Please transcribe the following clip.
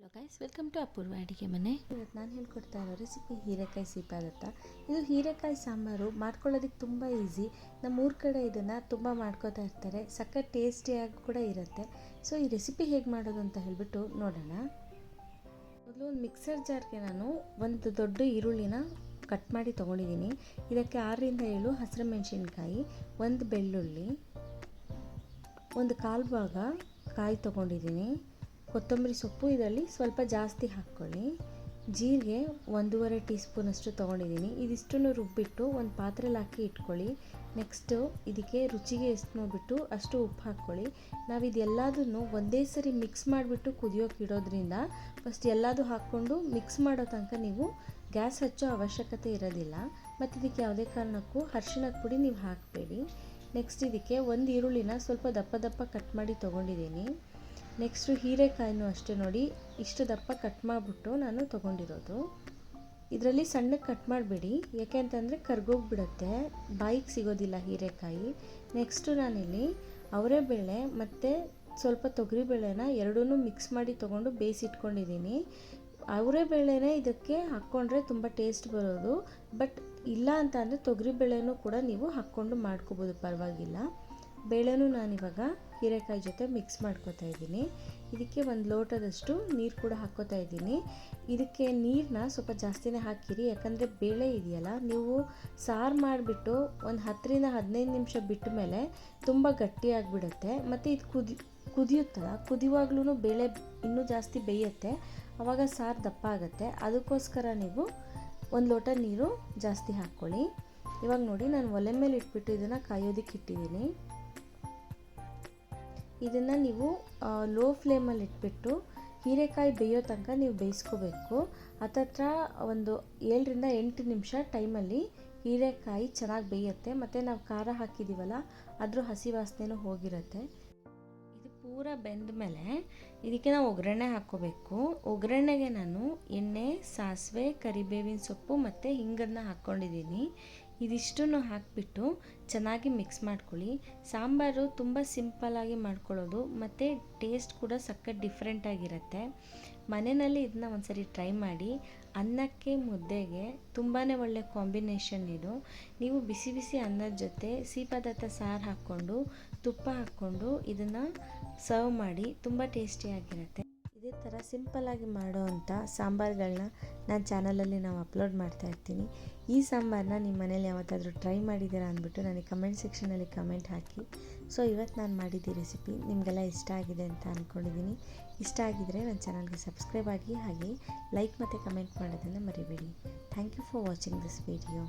Hello guys, welcome to ಅಪೂರ್ವ ಅಡಿಗೆ ಮನೆ. ಇವತ್ತು ನಾನು ಹೇಳ್ಕೊಡ್ತಾ ಇರೋ ರೆಸಿಪಿ ಹೀರೆಕಾಯಿ ಸೀಪಾದತ್ತ. ಇದು ಹೀರೆಕಾಯಿ ಸಾಂಬಾರು ಮಾಡ್ಕೊಳ್ಳೋದಕ್ಕೆ ತುಂಬ ಈಸಿ. ನಮ್ಮ ಊರ ಕಡೆ ಇದನ್ನು ತುಂಬ ಮಾಡ್ಕೋತಾ ಇರ್ತಾರೆ. ಸಖತ್ ಟೇಸ್ಟಿಯಾಗಿ ಕೂಡ ಇರುತ್ತೆ. ಸೊ ಈ ರೆಸಿಪಿ ಹೇಗೆ ಮಾಡೋದು ಅಂತ ಹೇಳಿಬಿಟ್ಟು ನೋಡೋಣ. ಮೊದಲು ಒಂದು ಮಿಕ್ಸರ್ ಜಾರ್ಗೆ ನಾನು ಒಂದು ದೊಡ್ಡ ಈರುಳ್ಳಿನ ಕಟ್ ಮಾಡಿ ತೊಗೊಂಡಿದ್ದೀನಿ. ಇದಕ್ಕೆ 6ರಿಂದ 7 ಹಸಿರು ಮೆಣಸಿನ್ಕಾಯಿ, ಒಂದು ಬೆಳ್ಳುಳ್ಳಿ, ಒಂದು ಕಾಲು ಭಾಗ ಕಾಯಿ ತೊಗೊಂಡಿದ್ದೀನಿ. ಕೊತ್ತಂಬರಿ ಸೊಪ್ಪು ಇದರಲ್ಲಿ ಸ್ವಲ್ಪ ಜಾಸ್ತಿ ಹಾಕ್ಕೊಳ್ಳಿ. ಜೀರಿಗೆ 1.5 ಟೀ ಸ್ಪೂನಷ್ಟು ತೊಗೊಂಡಿದ್ದೀನಿ. ಇದಿಷ್ಟನ್ನು ರುಬ್ಬಿಟ್ಟು ಒಂದು ಪಾತ್ರೆಯಲ್ಲಿ ಹಾಕಿ ಇಟ್ಕೊಳ್ಳಿ. ನೆಕ್ಸ್ಟು ಇದಕ್ಕೆ ರುಚಿಗೆ ಎಷ್ಟು ನೋಡಿಬಿಟ್ಟು ಅಷ್ಟು ಉಪ್ಪು ಹಾಕ್ಕೊಳ್ಳಿ. ನಾವು ಇದೆಲ್ಲದನ್ನು ಒಂದೇ ಸರಿ ಮಿಕ್ಸ್ ಮಾಡಿಬಿಟ್ಟು ಕುದಿಯೋಕೆ ಇಡೋದ್ರಿಂದ ಫಸ್ಟ್ ಎಲ್ಲದೂ ಹಾಕ್ಕೊಂಡು ಮಿಕ್ಸ್ ಮಾಡೋ ತನಕ ನೀವು ಗ್ಯಾಸ್ ಹಚ್ಚೋ ಅವಶ್ಯಕತೆ ಇರೋದಿಲ್ಲ. ಮತ್ತು ಇದಕ್ಕೆ ಯಾವುದೇ ಕಾರಣಕ್ಕೂ ಅರಿಶಿಣದ ಪುಡಿ ನೀವು ಹಾಕಬೇಡಿ. ನೆಕ್ಸ್ಟ್ ಇದಕ್ಕೆ ಒಂದು ಈರುಳ್ಳಿನ ಸ್ವಲ್ಪ ದಪ್ಪ ದಪ್ಪ ಕಟ್ ಮಾಡಿ ತೊಗೊಂಡಿದ್ದೀನಿ. ನೆಕ್ಸ್ಟು ಹೀರೆಕಾಯಿನೂ ಅಷ್ಟೇ ನೋಡಿ, ಇಷ್ಟು ದಪ್ಪ ಕಟ್ ಮಾಡಿಬಿಟ್ಟು ನಾನು ತೊಗೊಂಡಿರೋದು. ಇದರಲ್ಲಿ ಸಣ್ಣಕ್ಕೆ ಕಟ್ ಮಾಡಬೇಡಿ, ಯಾಕೆ ಅಂತಂದರೆ ಕರ್ಗೋಗ್ಬಿಡುತ್ತೆ, ಬಾಯಿಗೆ ಸಿಗೋದಿಲ್ಲ ಹೀರೆಕಾಯಿ. ನೆಕ್ಸ್ಟು ನಾನಿಲ್ಲಿ ಅವರೆಬೇಳೆ ಮತ್ತು ಸ್ವಲ್ಪ ತೊಗರಿಬೇಳೆನ ಎರಡೂ ಮಿಕ್ಸ್ ಮಾಡಿ ತೊಗೊಂಡು ಬೇಯಿಸಿಟ್ಕೊಂಡಿದ್ದೀನಿ. ಅವರೆಬೇಳೆನೇ ಇದಕ್ಕೆ ಹಾಕ್ಕೊಂಡ್ರೆ ತುಂಬ ಟೇಸ್ಟ್ ಬರೋದು. ಬಟ್ ಇಲ್ಲ ಅಂತ ಅಂದರೆ ತೊಗರಿಬೇಳೆನೂ ಕೂಡ ನೀವು ಹಾಕ್ಕೊಂಡು ಮಾಡ್ಕೋಬೋದು, ಪರವಾಗಿಲ್ಲ. ಬೇಳೆನೂ ನಾನಿವಾಗ ಹೀರೆಕಾಯಿ ಜೊತೆ ಮಿಕ್ಸ್ ಮಾಡ್ಕೋತಾ ಇದ್ದೀನಿ. ಇದಕ್ಕೆ ಒಂದು ಲೋಟದಷ್ಟು ನೀರು ಕೂಡ ಹಾಕ್ಕೋತಾ ಇದ್ದೀನಿ. ಇದಕ್ಕೆ ನೀರನ್ನ ಸ್ವಲ್ಪ ಜಾಸ್ತಿನೇ ಹಾಕಿರಿ, ಯಾಕಂದರೆ ಬೇಳೆ ಇದೆಯಲ್ಲ, ನೀವು ಸಾರು ಮಾಡಿಬಿಟ್ಟು ಒಂದು 10ರಿಂದ 15 ನಿಮಿಷ ಬಿಟ್ಟ ಮೇಲೆ ತುಂಬ ಗಟ್ಟಿಯಾಗಿಬಿಡುತ್ತೆ. ಮತ್ತು ಇದು ಕುದಿಯುತ್ತಲ್ಲ, ಕುದಿಯುವಾಗ್ಲೂ ಬೇಳೆ ಇನ್ನೂ ಜಾಸ್ತಿ ಬೇಯುತ್ತೆ, ಆವಾಗ ಸಾರು ದಪ್ಪ ಆಗುತ್ತೆ. ಅದಕ್ಕೋಸ್ಕರ ನೀವು ಒಂದು ಲೋಟ ನೀರು ಜಾಸ್ತಿ ಹಾಕ್ಕೊಳ್ಳಿ. ಇವಾಗ ನೋಡಿ, ನಾನು ಒಲೆ ಮೇಲೆ ಇಟ್ಬಿಟ್ಟು ಇದನ್ನು ಕಾಯೋದಕ್ಕೆ ಇಟ್ಟಿದ್ದೀನಿ. ಇದನ್ನು ನೀವು ಲೋ ಫ್ಲೇಮಲ್ಲಿ ಇಟ್ಬಿಟ್ಟು ಹೀರೆಕಾಯಿ ಬೇಯೋ ತನಕ ನೀವು ಬೇಯಿಸ್ಕೋಬೇಕು. ಹತ್ತತ್ರ ಒಂದು 7ರಿಂದ 8 ನಿಮಿಷ ಟೈಮಲ್ಲಿ ಹೀರೆಕಾಯಿ ಚೆನ್ನಾಗಿ ಬೇಯುತ್ತೆ. ಮತ್ತು ನಾವು ಖಾರ ಹಾಕಿದ್ದೀವಲ್ಲ, ಅದ್ರ ಹಸಿ ವಾಸನೆನೂ ಹೋಗಿರುತ್ತೆ. ಇದು ಪೂರ ಬೆಂದ ಮೇಲೆ ಇದಕ್ಕೆ ನಾವು ಒಗ್ಗರಣೆ ಹಾಕ್ಕೋಬೇಕು. ಒಗ್ಗರಣೆಗೆ ನಾನು ಎಣ್ಣೆ, ಸಾಸಿವೆ, ಕರಿಬೇವಿನ ಸೊಪ್ಪು ಮತ್ತು ಹಿಂಗನ್ನು ಹಾಕ್ಕೊಂಡಿದ್ದೀನಿ. ಇದಿಷ್ಟನ್ನು ಹಾಕಿಬಿಟ್ಟು ಚೆನ್ನಾಗಿ ಮಿಕ್ಸ್ ಮಾಡ್ಕೊಳ್ಳಿ. ಸಾಂಬಾರು ತುಂಬ ಸಿಂಪಲ್ಲಾಗಿ ಮಾಡ್ಕೊಳ್ಳೋದು, ಮತ್ತು ಟೇಸ್ಟ್ ಕೂಡ ಸಖತ್ ಡಿಫ್ರೆಂಟಾಗಿರುತ್ತೆ. ಮನೆಯಲ್ಲಿ ಇದನ್ನ ಒಂದ್ಸರಿ ಟ್ರೈ ಮಾಡಿ. ಅನ್ನಕ್ಕೆ, ಮುದ್ದೆಗೆ ತುಂಬಾ ಒಳ್ಳೆ ಕಾಂಬಿನೇಷನ್ ಇದು. ನೀವು ಬಿಸಿ ಬಿಸಿ ಅನ್ನದ ಜೊತೆ ಸೀಪಾದತ್ತ ಸಾರು ಹಾಕ್ಕೊಂಡು ತುಪ್ಪ ಹಾಕ್ಕೊಂಡು ಇದನ್ನು ಸರ್ವ್ ಮಾಡಿ, ತುಂಬ ಟೇಸ್ಟಿಯಾಗಿರುತ್ತೆ. ಇದೇ ಥರ ಸಿಂಪಲ್ಲಾಗಿ ಮಾಡೋ ಅಂಥ ಸಾಂಬಾರುಗಳನ್ನ ನನ್ನ ಚಾನಲಲ್ಲಿ ನಾವು ಅಪ್ಲೋಡ್ ಮಾಡ್ತಾ ಇರ್ತೀನಿ. ಈ ಸಾಂಬಾರನ್ನ ನಿಮ್ಮ ಮನೇಲಿ ಯಾವತ್ತಾದರೂ ಟ್ರೈ ಮಾಡಿದ್ದೀರಾ ಅಂದ್ಬಿಟ್ಟು ನನಗೆ ಕಮೆಂಟ್ ಸೆಕ್ಷನಲ್ಲಿ ಕಮೆಂಟ್ ಹಾಕಿ. ಸೊ ಇವತ್ತು ನಾನು ಮಾಡಿದ್ದ ರೆಸಿಪಿ ನಿಮಗೆಲ್ಲ ಇಷ್ಟ ಆಗಿದೆ ಅಂತ ಅಂದ್ಕೊಂಡಿದ್ದೀನಿ. ಇಷ್ಟ ಆಗಿದರೆ ನನ್ನ ಚಾನಲ್ಗೆ ಸಬ್ಸ್ಕ್ರೈಬ್ ಆಗಿ, ಹಾಗೆ ಲೈಕ್ ಮತ್ತು ಕಮೆಂಟ್ ಮಾಡೋದನ್ನು ಮರಿಬೇಡಿ. Thank you for watching this video.